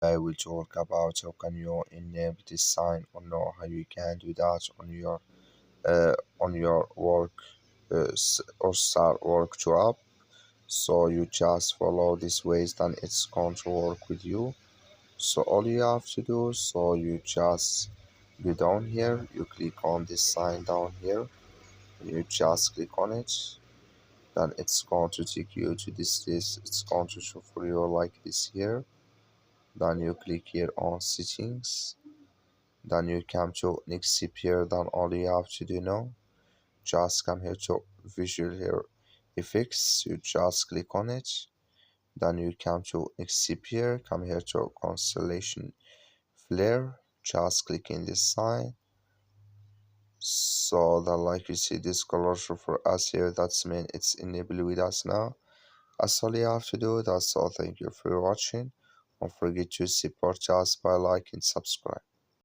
I will talk about how can you enable this sign or know how you can do that on your work or start work to app. So you just follow these ways, then it's going to work with you. So all you have to do, so you just go down here, you click on this sign down here, you just click on it, then it's going to take you to this list. It's going to show for you like this here. Then you click here on settings, then you come to next step here. Then all you have to do now, just come here to visual here effects, you just click on it. Then you come to next step here, come here to Constellation flare, just click in this sign. So then like you see this color show for us here, that's mean it's enabled with us now. That's all you have to do. That's all. Thank you for watching. Don't forget to support us by liking, subscribe.